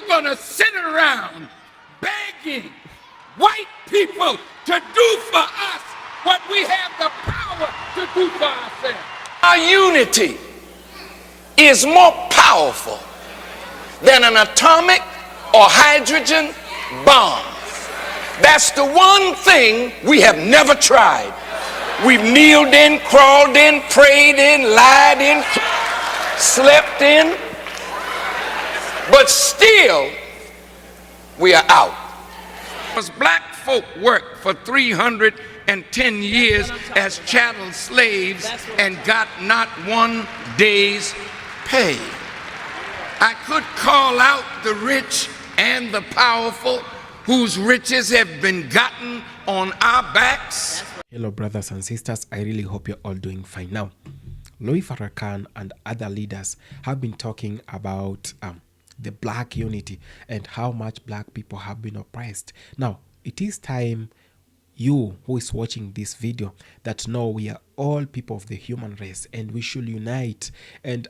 you going to sit around begging white people to do for us what we have the power to do for ourselves? Our unity is more powerful than an atomic or hydrogen bomb. That's the one thing we have never tried. We've kneeled in, crawled in, prayed in, lied in, slept in, but still we are out. Because black folk worked for 310 years as chattel slaves and got not one day's pay. I could call out the rich and the powerful whose riches have been gotten on our backs. Hello brothers and sisters, I really hope you're all doing fine. Now, Louis Farrakhan and other leaders have been talking about the black unity and how much black people have been oppressed. Now, it is time you who is watching this video that know we are all people of the human race and we should unite and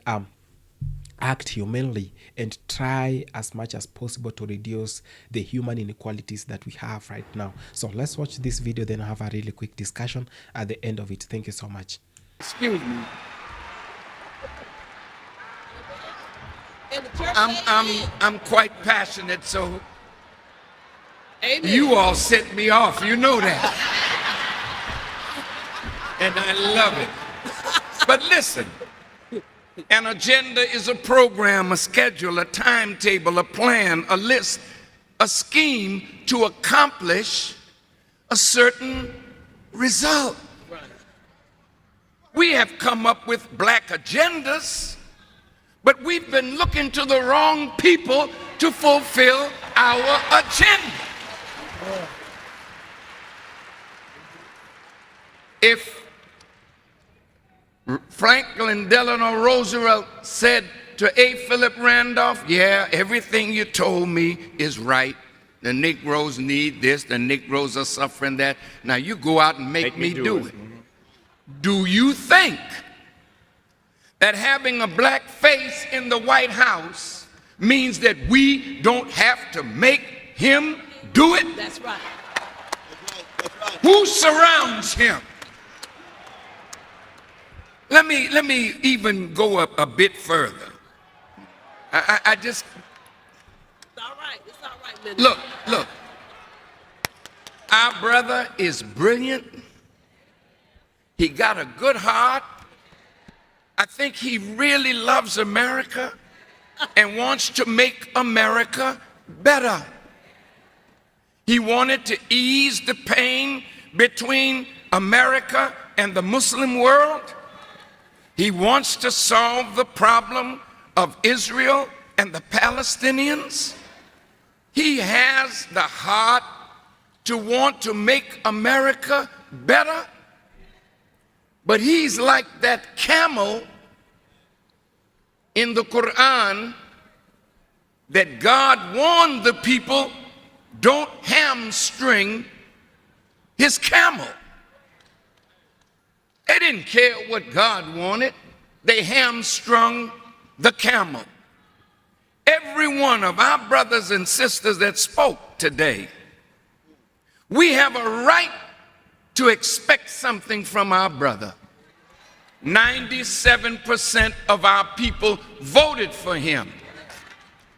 act humanly and try as much as possible to reduce the human inequalities that we have right now. So let's watch this video, then have a really quick discussion at the end of it. Thank you so much. Excuse me. I'm quite passionate, so amen. You all set me off, you know that. And I love it. But listen, an agenda is a program, a schedule, a timetable, a plan, a list, a scheme to accomplish a certain result. We have come up with black agendas, but we've been looking to the wrong people to fulfill our agenda. If Franklin Delano Roosevelt said to A. Philip Randolph, yeah, everything you told me is right. The Negroes need this, the Negroes are suffering that. Now you go out and make me do it. Do you think that having a black face in the White House means that we don't have to make him do it? That's right. Who surrounds him? Let me even go up a bit further. I just... It's all right. It's all right, Minister. Look. Our brother is brilliant. He got a good heart. I think he really loves America and wants to make America better. He wanted to ease the pain between America and the Muslim world. He wants to solve the problem of Israel and the Palestinians. He has the heart to want to make America better. But he's like that camel in the Quran that God warned the people, don't hamstring his camel. They didn't care what God wanted. They hamstrung the camel. Every one of our brothers and sisters that spoke today, we have a right to expect something from our brother. 97% of our people voted for him.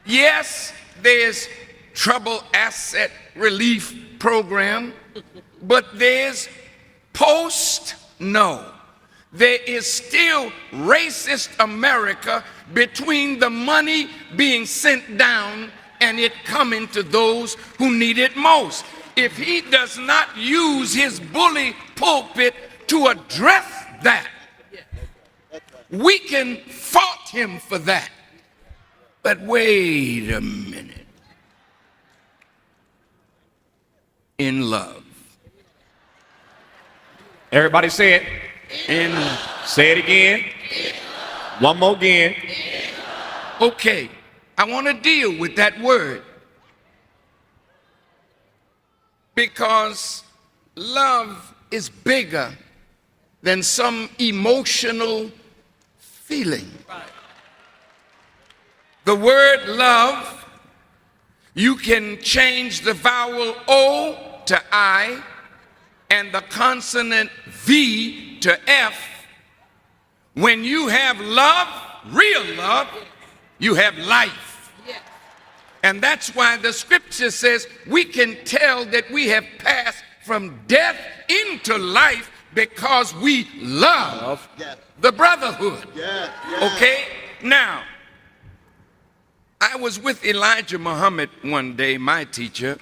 Yes, there's trouble asset relief program, but there's no. There is still racist America between the money being sent down and it coming to those who need it most. If he does not use his bully pulpit to address that, we can fault him for that. But wait a minute. In love. Everybody say it. Say it again. One more again. Okay, I want to deal with that word. Because love is bigger than some emotional feeling. The word love You can change the vowel O to I and the consonant V to F. When you have love, real love, you have life. And that's why the scripture says we can tell that we have passed from death into life because we love the brotherhood. Okay? Now, I was with Elijah Muhammad one day, my teacher,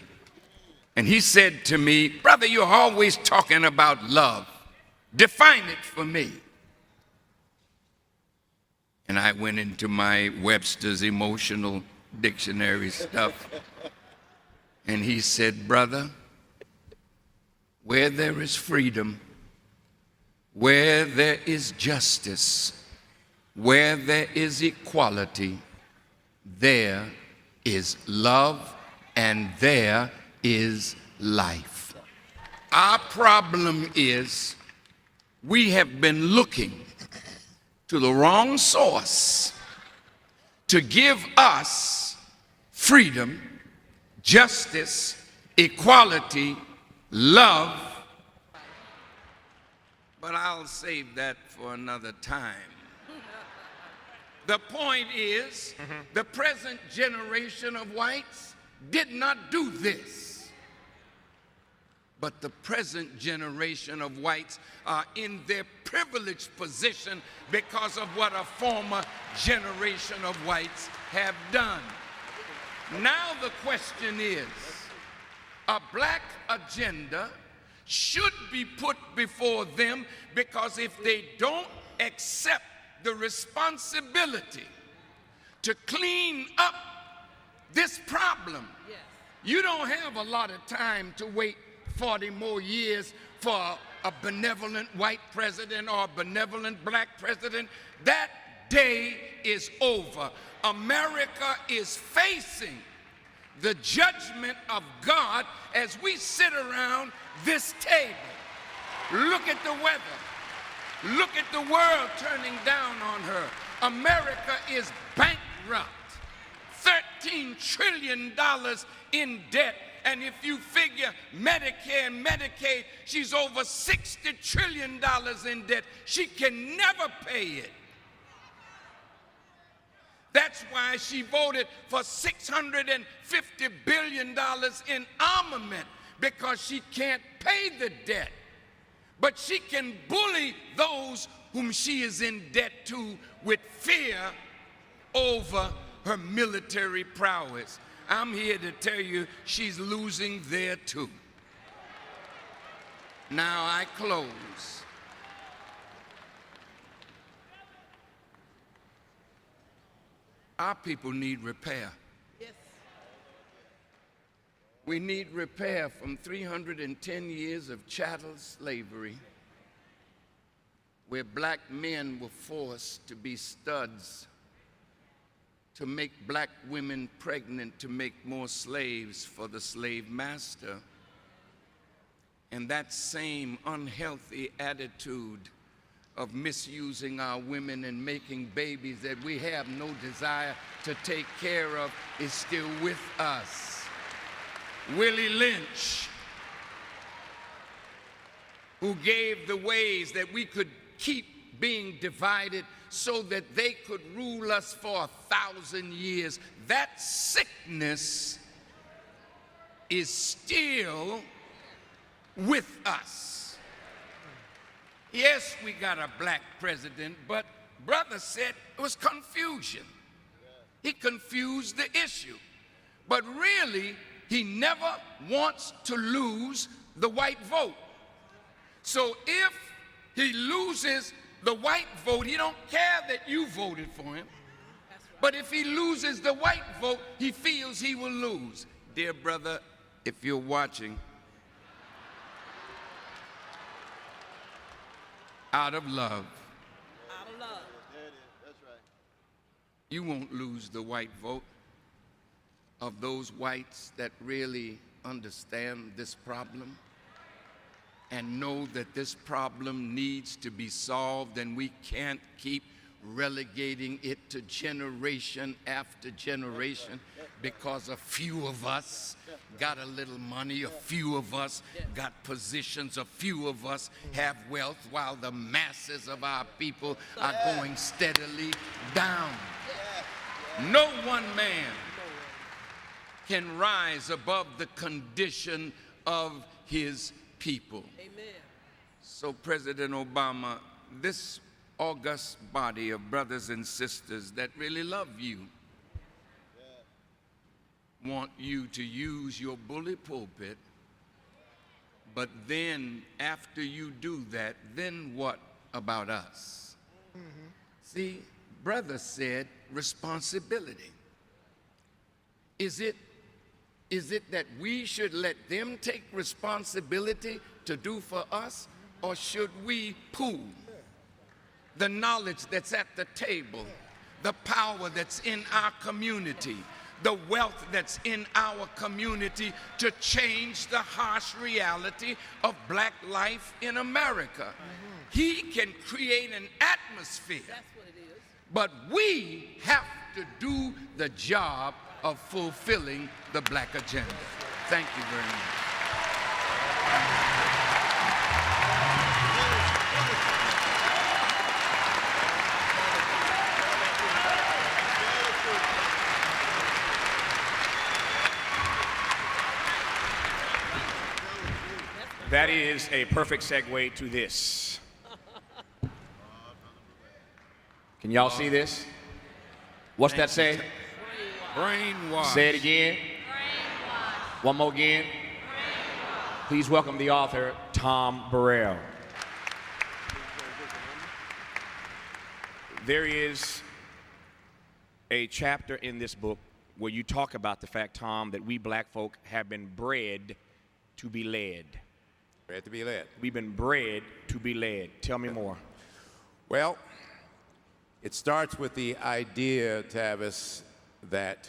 and he said to me, "Brother, you're always talking about love. Define it for me." And I went into my Webster's emotional dictionary stuff, and he said, "Brother, where there is freedom, where there is justice, where there is equality, there is love and there is life." Our problem is we have been looking to the wrong source to give us freedom, justice, equality, love. But I'll save that for another time. The point is, the present generation of whites did not do this. But the present generation of whites are in their privileged position because of what a former generation of whites have done. Now the question is, a black agenda should be put before them, because if they don't accept the responsibility to clean up this problem, you don't have a lot of time to wait 40 more years for a benevolent white president or a benevolent black president. That day is over. America is facing the judgment of God as we sit around this table. Look at the weather. Look at the world turning down on her. America is bankrupt. $13 trillion in debt. And if you figure Medicare and Medicaid, she's over $60 trillion in debt. She can never pay it. That's why she voted for $650 billion in armament, because she can't pay the debt. But she can bully those whom she is in debt to with fear over her military prowess. I'm here to tell you she's losing there too. Now I close. Our people need repair. Yes. We need repair from 310 years of chattel slavery, where black men were forced to be studs, to make black women pregnant, to make more slaves for the slave master. And that same unhealthy attitude of misusing our women and making babies that we have no desire to take care of is still with us. Willie Lynch, who gave the ways that we could keep being divided so that they could rule us for 1,000 years. That sickness is still with us. Yes, we got a black president, but brother said it was confusion. He confused the issue. But really, he never wants to lose the white vote. So if he loses the white vote, he don't care that you voted for him. But if he loses the white vote, he feels he will lose. Dear brother, if you're watching, out of love, Out of love. There it is. That's right. you won't lose the white vote of those whites that really understand this problem and know that this problem needs to be solved, and we can't keep relegating it to generation after generation because a few of us got a little money, a few of us got positions, a few of us have wealth, while the masses of our people are going steadily down. No one man can rise above the condition of his people. Amen. So, President Obama, this august body of brothers and sisters that really love you want you to use your bully pulpit, but then after you do that, then what about us? See, brother said responsibility. Is it that we should let them take responsibility to do for us, or should we pool the knowledge that's at the table, the power that's in our community, the wealth that's in our community to change the harsh reality of black life in America? He can create an atmosphere. That's what it is. But we have to do the job of fulfilling the black agenda. Thank you very much. That is a perfect segue to this. Can y'all see this? What's that say? Brainwash. Say it again. One more again. Please welcome the author, Tom Burrell. There is a chapter in this book where you talk about the fact, Tom, that we black folk have been bred to be led. Bred to be led. We've been bred to be led. Tell me more. Well, it starts with the idea, Tavis, that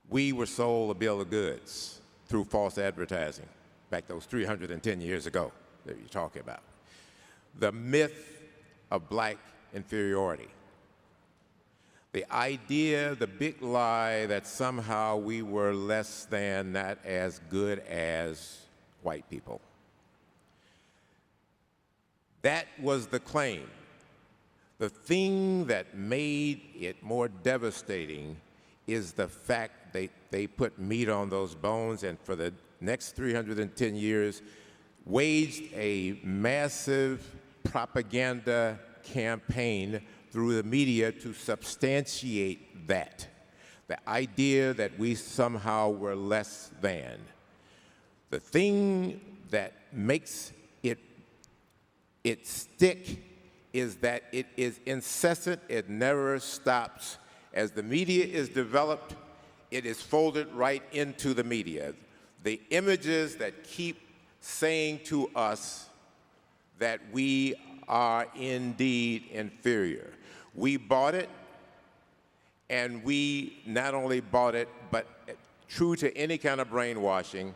we were sold a bill of goods through false advertising back those 310 years ago that you're talking about. The myth of black inferiority. The idea, the big lie that somehow we were less than, not as good as white people. That was the claim. The thing that made it more devastating is the fact they put meat on those bones, and for the next 310 years waged a massive propaganda campaign through the media to substantiate that. The idea that we somehow were less than. The thing that makes it stick is that it is incessant, it never stops. As the media is developed, it is folded right into the media. The images that keep saying to us that we are indeed inferior. We bought it, and we not only bought it, but true to any kind of brainwashing,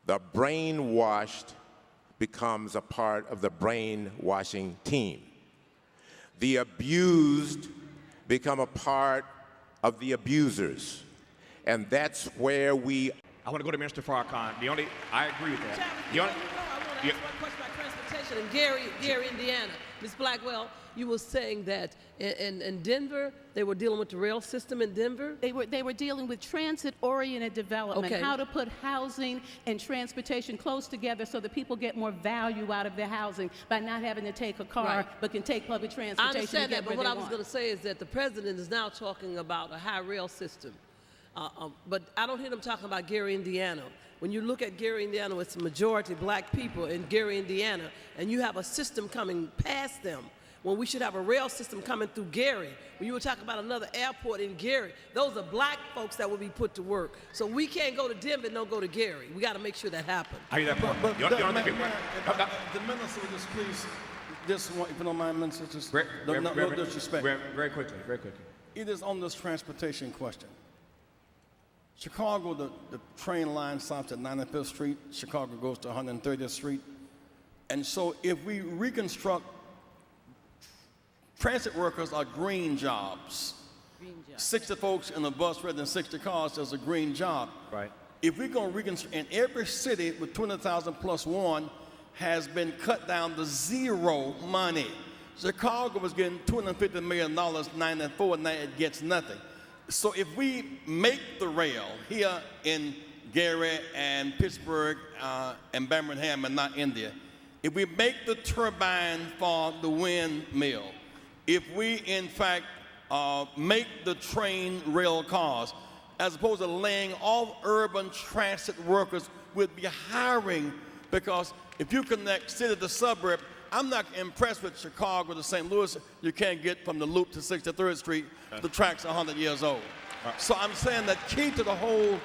the brainwashed becomes a part of the brainwashing team. The abused become a part of the abusers. And that's where we... I want to go to Mr. Farrakhan. I agree with that. I want to ask one question about transportation in Gary, Indiana. Ms. Blackwell, you were saying that in Denver, they were dealing with the rail system in Denver? They were dealing with transit-oriented development, Okay. how to put housing and transportation close together so that people get more value out of their housing by not having to take a car, Right. but can take public I transportation to understand get that, but where what they I was want. going to say is that the president is now talking about a high rail system. But I don't hear them talking about Gary, Indiana. When you look at Gary, Indiana, it's a majority black people in Gary, Indiana, and you have a system coming past them, when we should have a rail system coming through Gary. When you were talking about another airport in Gary, those are black folks that will be put to work. So we can't go to Denver and don't go to Gary. We got to make sure that happens. I hear that part. But You don't think it- the minister would just please, this one, if you don't mind, minister, just no disrespect. Very quickly. It is on this transportation question. Chicago, the train line stops at 95th Street. Chicago goes to 130th Street. And so if we reconstruct transit workers are green jobs. 60 folks in a bus rather than 60 cars is a green job. Right. If we're going to reconstruct, and every city with 20,000 plus one has been cut down to zero money. Chicago was getting $250 million, 94, now it gets nothing. So if we make the rail here in Gary and Pittsburgh and Birmingham and not India, if we make the turbine for the windmill, if we in fact make the train rail cars, as opposed to laying off urban transit workers, would be hiring, because if you connect city to suburb, I'm not impressed with Chicago to St. Louis. You can't get from the Loop to 63rd Street. The track's 100 years old. So I'm saying that key to the whole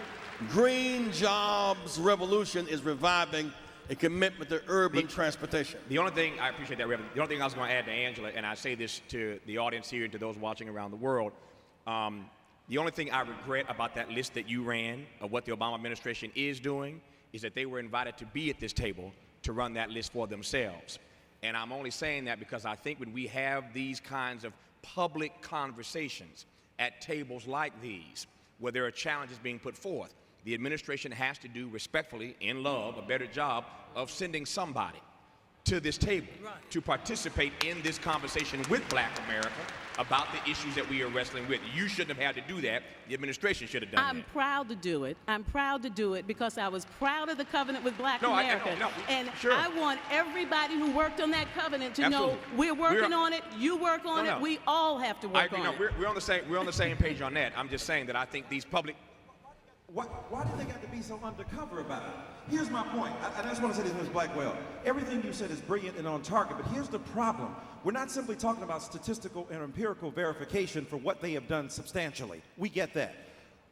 green jobs revolution is reviving a commitment to urban transportation. The only thing, I appreciate that, Reverend. The only thing I was going to add to Angela, and I say this to the audience here and to those watching around the world, the only thing I regret about that list that you ran of what the Obama administration is doing is that they were invited to be at this table to run that list for themselves. And I'm only saying that because I think when we have these kinds of public conversations at tables like these, where there are challenges being put forth, the administration has to do, respectfully, in love, a better job of sending somebody to this table to participate in this conversation with Black America about the issues that we are wrestling with. You shouldn't have had to do that. The administration should have done that. I'm proud to do it. I'm proud to do it because I was proud of the covenant with Black America. Sure. I want everybody who worked on that covenant to Absolutely. know we're working on it, you work on it, we all have to work on it. We're on the same page on that. I'm just saying that I think these public... Why do they got to be so undercover about it? Here's my point. I just want to say this, Ms. Blackwell. Everything you said is brilliant and on target, but here's the problem. We're not simply talking about statistical and empirical verification for what they have done substantially. We get that.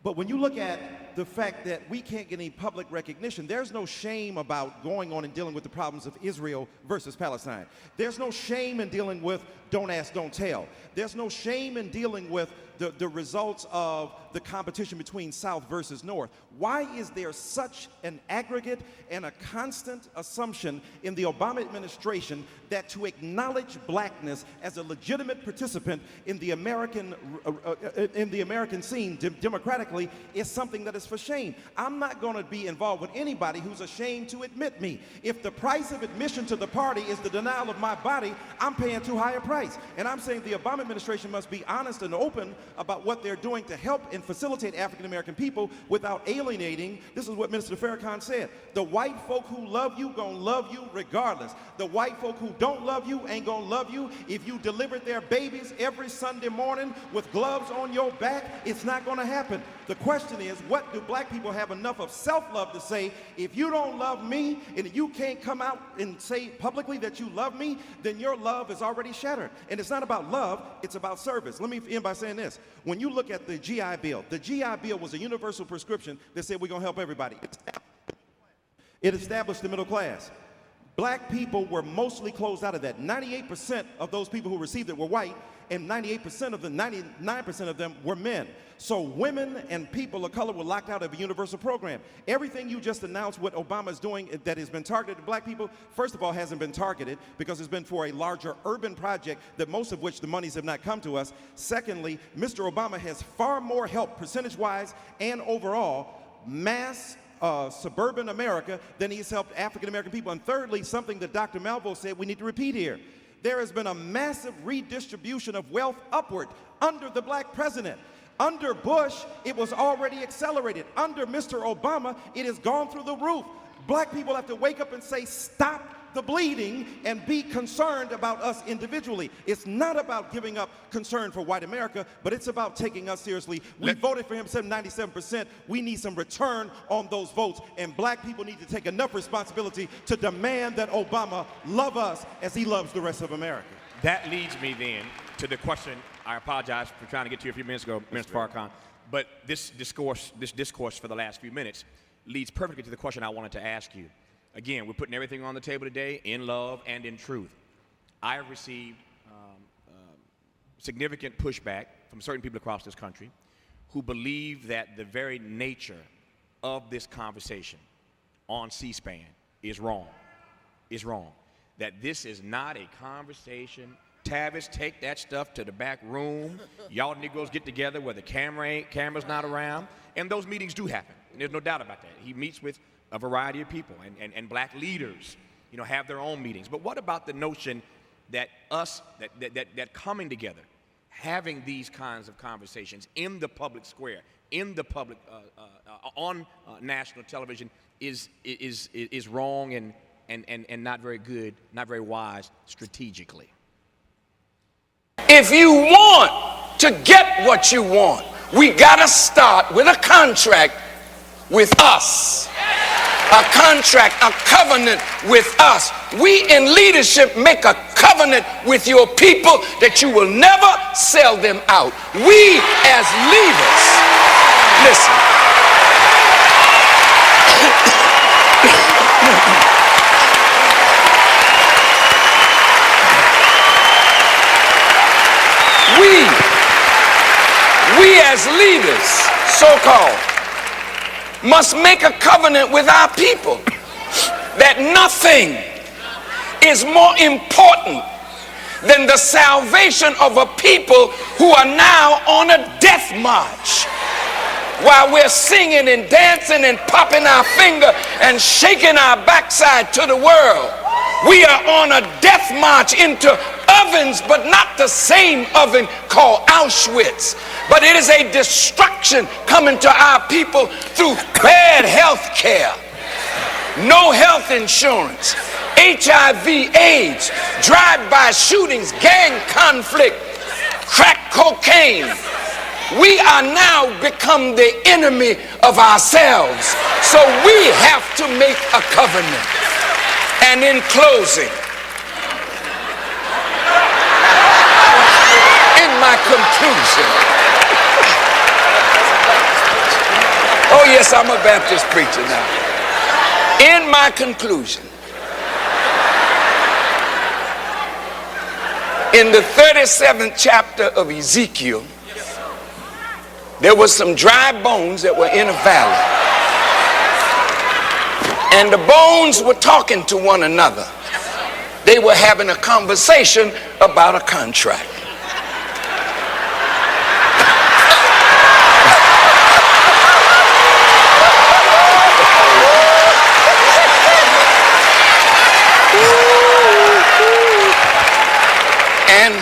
But when you look at the fact that we can't get any public recognition, there's no shame about going on and dealing with the problems of Israel versus Palestine. There's no shame in dealing with don't ask, don't tell. There's no shame in dealing with the results of the competition between South versus North. Why is there such an aggregate and a constant assumption in the Obama administration that to acknowledge blackness as a legitimate participant in the American scene democratically is something that is for shame? I'm not going to be involved with anybody who's ashamed to admit me. If the price of admission to the party is the denial of my body, I'm paying too high a price. And I'm saying the Obama administration must be honest and open about what they're doing to help and facilitate African American people without alienating. This is what Minister Farrakhan said. The white folk who love you gonna love you regardless. The white folk who don't love you ain't gonna love you. If you delivered their babies every Sunday morning with gloves on your back, it's not gonna happen. The question is, what do black people have enough of self-love to say, if you don't love me and you can't come out and say publicly that you love me, then your love is already shattered. And it's not about love, it's about service. Let me end by saying this. When you look at the GI Bill was a universal prescription that said we're gonna help everybody. It established the middle class. Black people were mostly closed out of that. 98% of those people who received it were white, and 99% of them were men. So women and people of color were locked out of a universal program. Everything you just announced what Obama is doing that has been targeted to black people, first of all, hasn't been targeted because it's been for a larger urban project that most of which the monies have not come to us. Secondly, Mr. Obama has far more help percentage-wise and overall mass suburban America than he's helped African American people. And thirdly, something that Dr. Malvo said we need to repeat here. There has been a massive redistribution of wealth upward under the black president. Under Bush, it was already accelerated. Under Mr. Obama, it has gone through the roof. Black people have to wake up and say, stop the bleeding and be concerned about us individually. It's not about giving up concern for white America, but it's about taking us seriously. We voted for him 97%. We need some return on those votes, and black people need to take enough responsibility to demand that Obama love us as he loves the rest of America. That leads me then to the question. I apologize for trying to get to you a few minutes ago, Mr. Farrakhan, but this discourse for the last few minutes leads perfectly to the question I wanted to ask you. Again, we're putting everything on the table today in love and in truth. I have received significant pushback from certain people across this country who believe that the very nature of this conversation on C-SPAN is wrong, That this is not a conversation Tavis, take that stuff to the back room. Y'all Negroes get together where the camera's not around. And those meetings do happen. And there's no doubt about that. He meets with a variety of people, and black leaders, you know, have their own meetings. But what about the notion that that coming together, having these kinds of conversations in the public square, in the public, on national television is wrong and not very good, not very wise strategically? If you want to get what you want, we gotta start with a contract with us. A contract, a covenant with us. We in leadership make a covenant with your people that you will never sell them out. We as leaders, listen. We as leaders, so-called, must make a covenant with our people that nothing is more important than the salvation of a people who are now on a death march. While we're singing and dancing and popping our finger and shaking our backside to the world, we are on a death march into ovens, but not the same oven called Auschwitz. But it is a destruction coming to our people through bad health care, no health insurance, HIV, AIDS, drive-by shootings, gang conflict, crack cocaine. We are now become the enemy of ourselves. So we have to make a covenant. And in closing, in my conclusion, oh yes, I'm a Baptist preacher now. In my conclusion, in the 37th chapter of Ezekiel, there was some dry bones that were in a valley. And the bones were talking to one another. They were having a conversation about a contract. And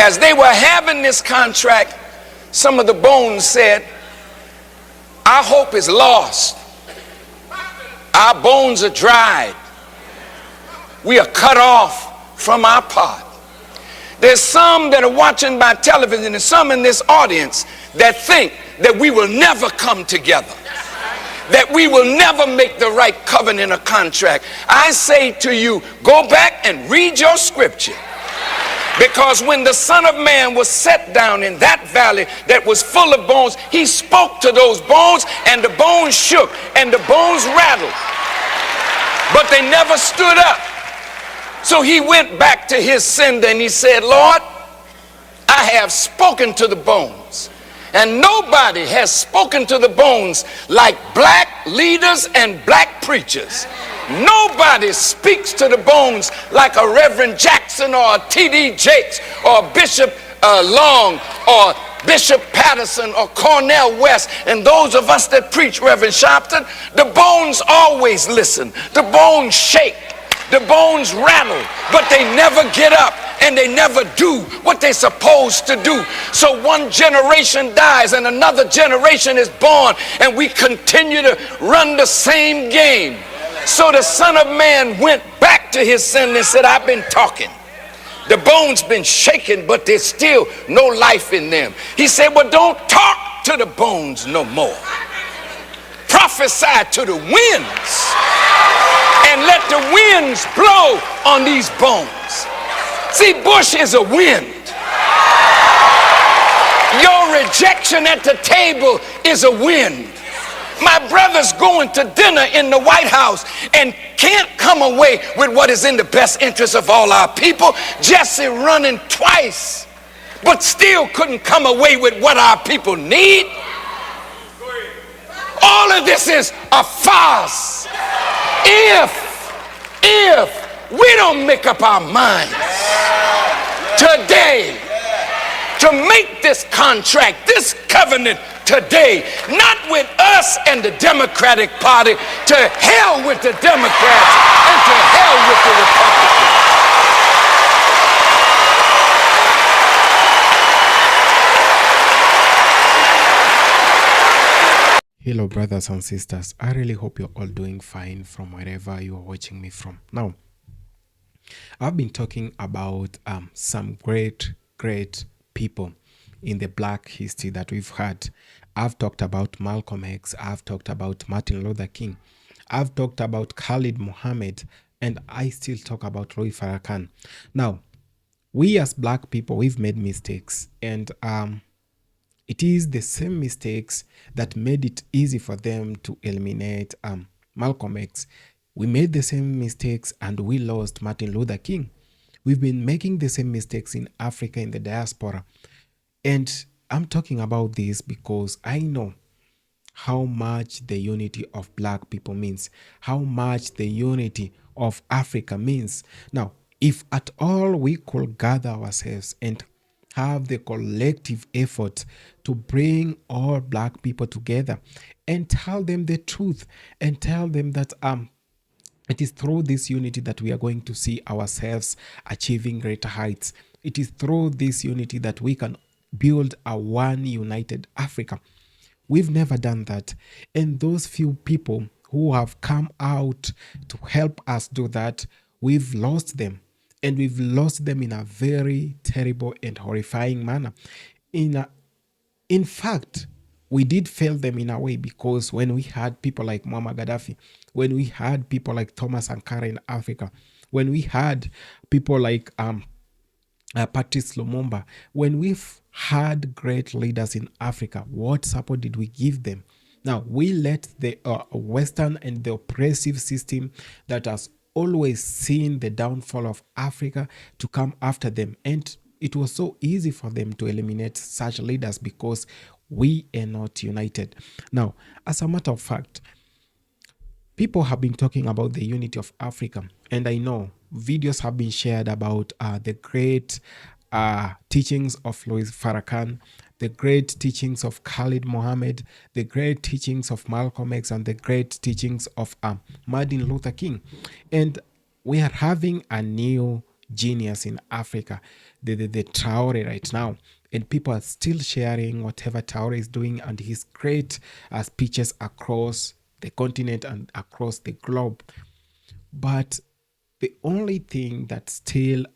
as they were having this contract, some of the bones said, our hope is lost. Our bones are dried. We are cut off from our pot. There's some that are watching by television and some in this audience that think that we will never come together, that we will never make the right covenant or contract. I say to you, go back and read your scripture. Because when the Son of Man was set down in that valley that was full of bones, he spoke to those bones, and the bones shook and the bones rattled. But they never stood up. So he went back to his sender and he said, Lord, I have spoken to the bones. And nobody has spoken to the bones like black leaders and black preachers. Nobody speaks to the bones like a Reverend Jackson or a T.D. Jakes or Bishop Long or Bishop Patterson or Cornel West. And those of us that preach, Reverend Sharpton, the bones always listen. The bones shake. The bones rattle, but they never get up and they never do what they're supposed to do. So one generation dies and another generation is born, and we continue to run the same game. So the Son of Man went back to his sin and said, I've been talking. The bones been shaken, but there's still no life in them. He said, well, don't talk to the bones no more. Prophesy to the winds and let the winds blow on these bones. See, Bush is a wind. Your rejection at the table is a wind. My brother's going to dinner in the White House and can't come away with what is in the best interest of all our people. Jesse running twice, but still couldn't come away with what our people need. All of this is a farce. If we don't make up our minds today, to make this contract, this covenant today, not with us and the Democratic Party. To hell with the Democrats and to hell with the Republicans. Hello, brothers and sisters. I really hope you're all doing fine from wherever you are watching me from. Now, I've been talking about some great people in the black history that we've had. I've talked about Malcolm X. I've talked about Martin Luther King. I've talked about Khalid Muhammad. And I still talk about Louis Farrakhan. Now, we as black people, we've made mistakes. And it is the same mistakes that made it easy for them to eliminate Malcolm X. We made the same mistakes and we lost Martin Luther King. We've been making the same mistakes in Africa, in the diaspora. And I'm talking about this because I know how much the unity of black people means, how much the unity of Africa means. Now, if at all we could gather ourselves and have the collective effort to bring all black people together and tell them the truth and tell them that it is through this unity that we are going to see ourselves achieving greater heights. It is through this unity that we can build a one united Africa. We've never done that. And those few people who have come out to help us do that, we've lost them. And we've lost them in a very terrible and horrifying manner. In fact, we did fail them in a way, because when we had people like Muammar Gaddafi, when we had people like Thomas Sankara in Africa, when we had people like Patrice Lumumba, when we've had great leaders in Africa, what support did we give them? Now, we let the Western and the oppressive system that has always seen the downfall of Africa to come after them. And it was so easy for them to eliminate such leaders because we are not united. Now, as a matter of fact, people have been talking about the unity of Africa, and I know videos have been shared about the great teachings of Louis Farrakhan, the great teachings of Khalid Muhammad, the great teachings of Malcolm X, and the great teachings of Martin Luther King. And we are having a new genius in Africa, the Traore right now. And people are still sharing whatever Traore is doing and his great speeches across the continent and across the globe. But the only thing that still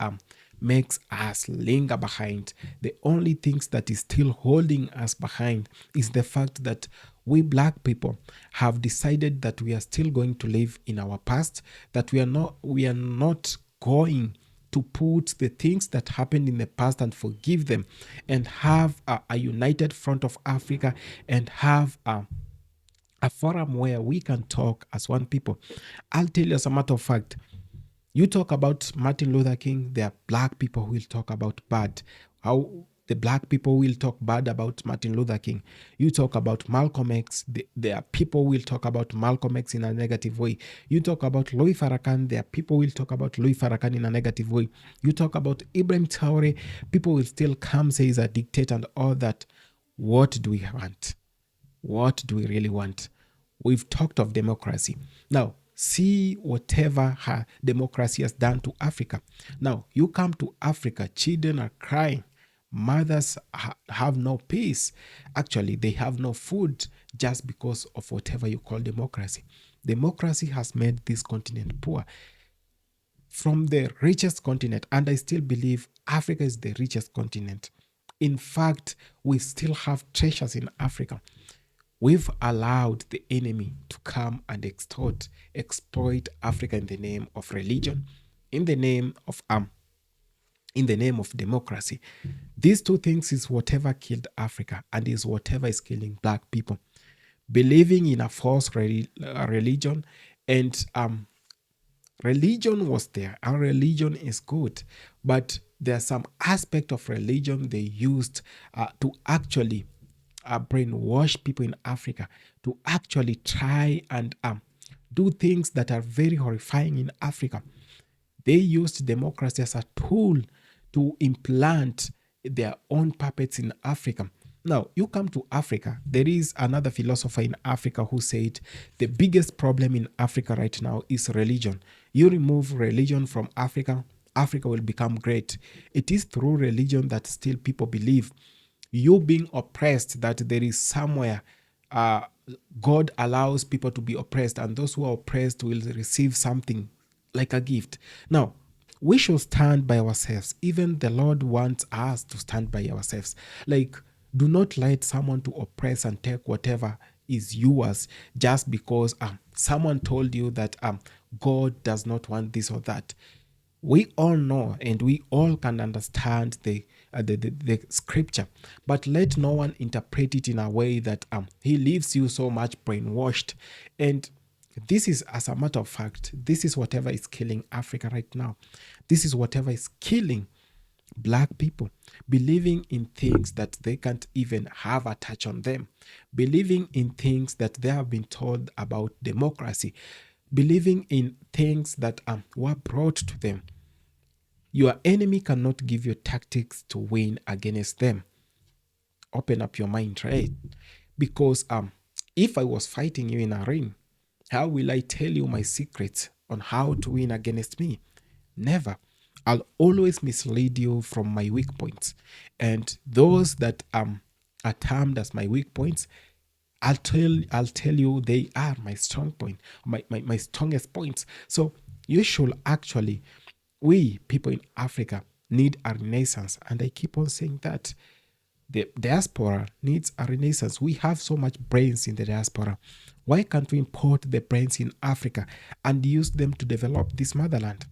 makes us linger behind, the only things that is still holding us behind, is the fact that we black people have decided that we are still going to live in our past, that we are not going to put the things that happened in the past and forgive them, and have a united front of Africa, and have a forum where we can talk as one people. I'll tell you, as a matter of fact, you talk about Martin Luther King, there are black people who will talk about bad. How the black people will talk bad about Martin Luther King. You talk about Malcolm X, there are people who will talk about Malcolm X in a negative way. You talk about Louis Farrakhan, there are people who will talk about Louis Farrakhan in a negative way. You talk about Ibrahim Traore, people will still come say he's a dictator and all that. What do we want? What do we really want? We've talked of democracy. Now, see whatever democracy has done to Africa. Now, you come to Africa, children are crying. Mothers have no peace. Actually, they have no food just because of whatever you call democracy. Democracy has made this continent poor. From the richest continent, and I still believe Africa is the richest continent. In fact, we still have treasures in Africa. We've allowed the enemy to come and exploit Africa in the name of religion, in the name of democracy. These two things is whatever killed Africa and is whatever is killing black people. Believing in a false religion, and religion was there, and religion is good, but there's some aspect of religion they used to actually brainwash people in Africa, to actually try and do things that are very horrifying in Africa. They used democracy as a tool to implant their own puppets in Africa. Now, you come to Africa, there is another philosopher in Africa who said the biggest problem in Africa right now is religion. You remove religion from Africa, Africa will become great. It is through religion that still people believe. You being oppressed, that there is somewhere uh, God allows people to be oppressed, and those who are oppressed will receive something like a gift. Now, we should stand by ourselves. Even the Lord wants us to stand by ourselves. Like, do not let someone to oppress and take whatever is yours just because someone told you that God does not want this or that. We all know and we all can understand the scripture, but let no one interpret it in a way that he leaves you so much brainwashed. And this is, as a matter of fact, this is whatever is killing Africa right now. This is whatever is killing black people, believing in things that they can't even have a touch on them, believing in things that they have been told about democracy, believing in things that were brought to them. Your enemy cannot give you tactics to win against them. Open up your mind, right? Because if I was fighting you in a ring, how will I tell you my secrets on how to win against me? Never. I'll always mislead you from my weak points. And those that are termed as my weak points, I'll tell you they are my strong point, my strongest points. So you should actually, we people in Africa need a renaissance. And I keep on saying that. The diaspora needs a renaissance. We have so much brains in the diaspora. Why can't we import the brains in Africa and use them to develop this motherland?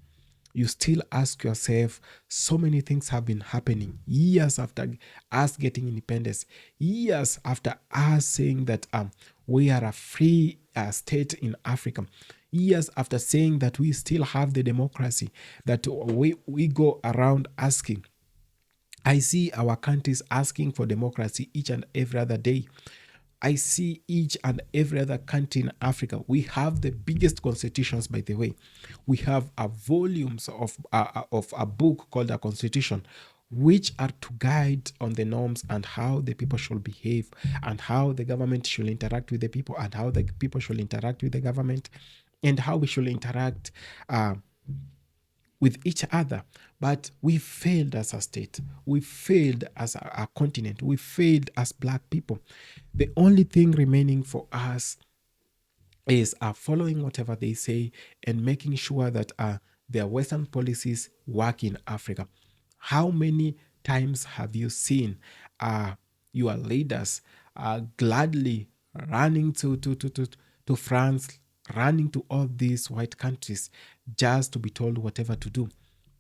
You still ask yourself, so many things have been happening years after us getting independence, years after us saying that we are a free state in Africa, years after saying that we still have the democracy, that we go around asking. I see our countries asking for democracy each and every other day. I see each and every other country in Africa. We have the biggest constitutions, by the way. We have volumes of a book called a constitution, which are to guide on the norms and how the people should behave and how the government should interact with the people and how the people should interact with the government and how we should interact with each other. But we failed as a state. We failed as a continent. We failed as black people. The only thing remaining for us is following whatever they say and making sure that their Western policies work in Africa. How many times have you seen your leaders gladly running to France, running to all these white countries just to be told whatever to do?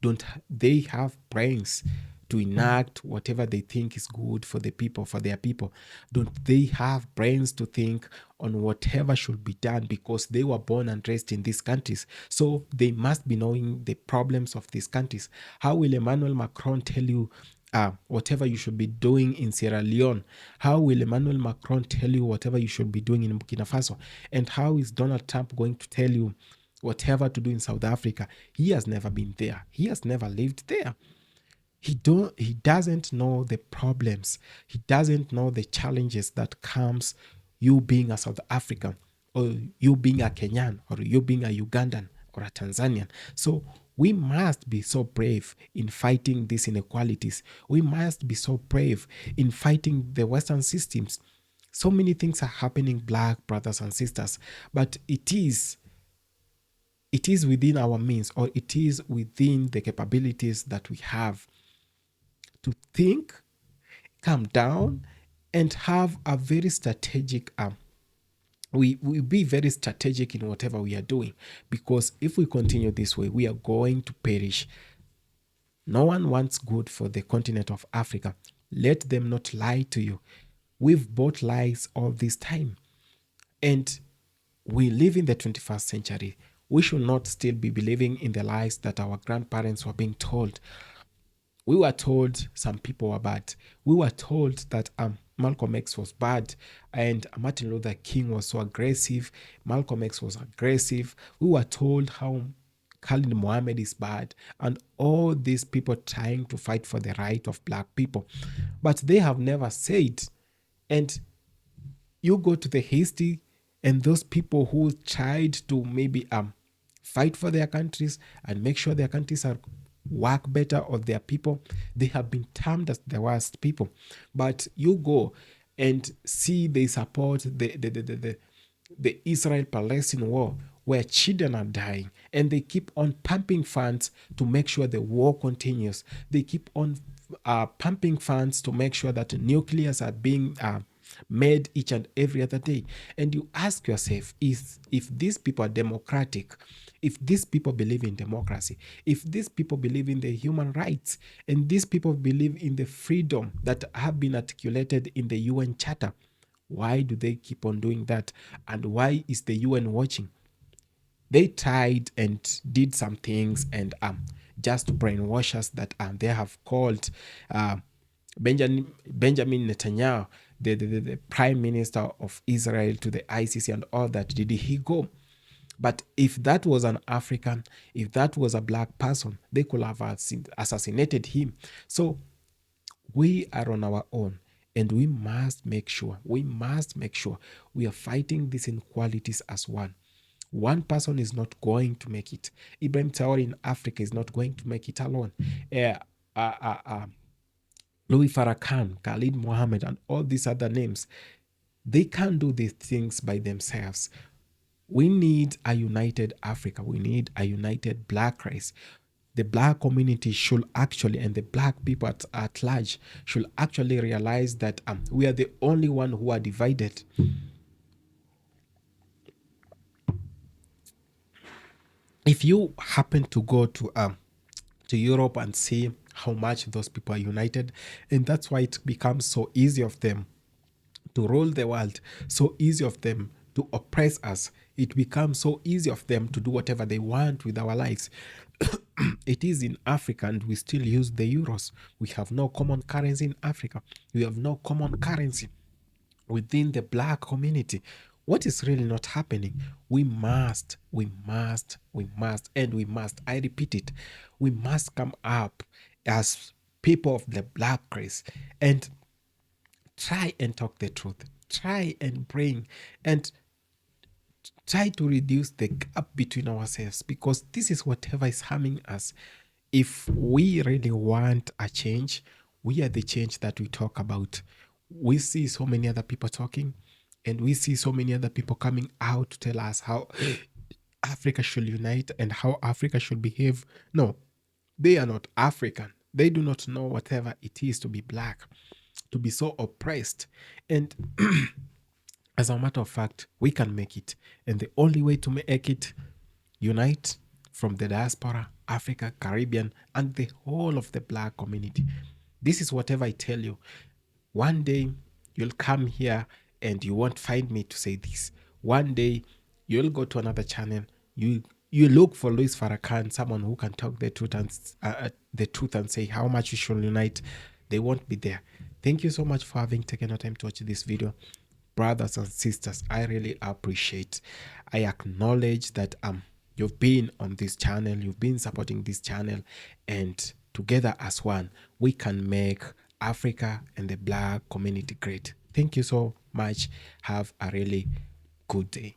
Don't they have brains to enact whatever they think is good for the people, for their people? Don't they have brains to think on whatever should be done, because they were born and raised in these countries? So they must be knowing the problems of these countries. How will Emmanuel Macron tell you whatever you should be doing in Sierra Leone? How will Emmanuel Macron tell you whatever you should be doing in Burkina Faso? And how is Donald Trump going to tell you whatever to do in South Africa? He has never been there. He has never lived there. He doesn't know the problems. He doesn't know the challenges that comes you being a South African, or you being a Kenyan, or you being a Ugandan or a Tanzanian. So we must be so brave in fighting these inequalities. We must be so brave in fighting the Western systems. So many things are happening, black brothers and sisters, but it is within our means, or it is within the capabilities that we have to think, calm down, and have a very strategic we be very strategic in whatever we are doing, because if we continue this way, we are going to perish. No one wants good for the continent of Africa. Let them not lie to you. We've bought lies all this time, and we live in the 21st century. We should not still be believing in the lies that our grandparents were being told. We were told some people were bad. We were told that Malcolm X was bad and Martin Luther King was so aggressive. Malcolm X was aggressive. We were told how Khalid Mohammed is bad, and all these people trying to fight for the right of black people. But they have never said, and you go to the history, and those people who tried to maybe fight for their countries and make sure their countries are work better, or their people, they have been termed as the worst people. But you go and see they support the Israel-Palestine war, where children are dying, and they keep on pumping funds to make sure the war continues. They keep on pumping funds to make sure that nuclears are being made each and every other day. And you ask yourself, if these people are democratic, if these people believe in democracy, if these people believe in the human rights, and these people believe in the freedom that have been articulated in the UN Charter, why do they keep on doing that? And why is the UN watching? They tried and did some things, and just to brainwash us, that they have called Benjamin Netanyahu, the prime minister of Israel, to the ICC and all that. Did he go? But if that was an African, if that was a black person, they could have assassinated him. So we are on our own, and we must make sure we are fighting these inequalities as one. One person is not going to make it. Ibrahim Traore in Africa is not going to make it alone. Louis Farrakhan, Khalid Mohammed, and all these other names, they can't do these things by themselves. We need a united Africa. We need a united black race. The black community should actually, and the black people at large, should actually realize that we are the only one who are divided. If you happen to go to Europe and see how much those people are united, and that's why it becomes so easy of them to rule the world, so easy of them to oppress us. It becomes so easy of them to do whatever they want with our lives. It is in Africa, and we still use the euros. We have no common currency in Africa. We have no common currency within the black community. What is really not happening? We must, I repeat it, we must come up as people of the black race and try and talk the truth. Try and bring and try to reduce the gap between ourselves, because this is whatever is harming us. If we really want a change, we are the change that we talk about. We see so many other people talking, and we see so many other people coming out to tell us how Africa should unite and how Africa should behave. No, they are not African. They do not know whatever it is to be black, to be so oppressed. And as a matter of fact, we can make it. And the only way to make it, unite from the diaspora, Africa, Caribbean, and the whole of the black community. This is whatever I tell you. One day, you'll come here and you won't find me to say this. One day, you'll go to another channel. You look for Louis Farrakhan, someone who can talk the truth and say how much you should unite. They won't be there. Thank you so much for having taken the time to watch this video. Brothers and sisters, I really appreciate. I acknowledge that you've been on this channel, you've been supporting this channel, and together as one, we can make Africa and the black community great. Thank you so much. Have a really good day.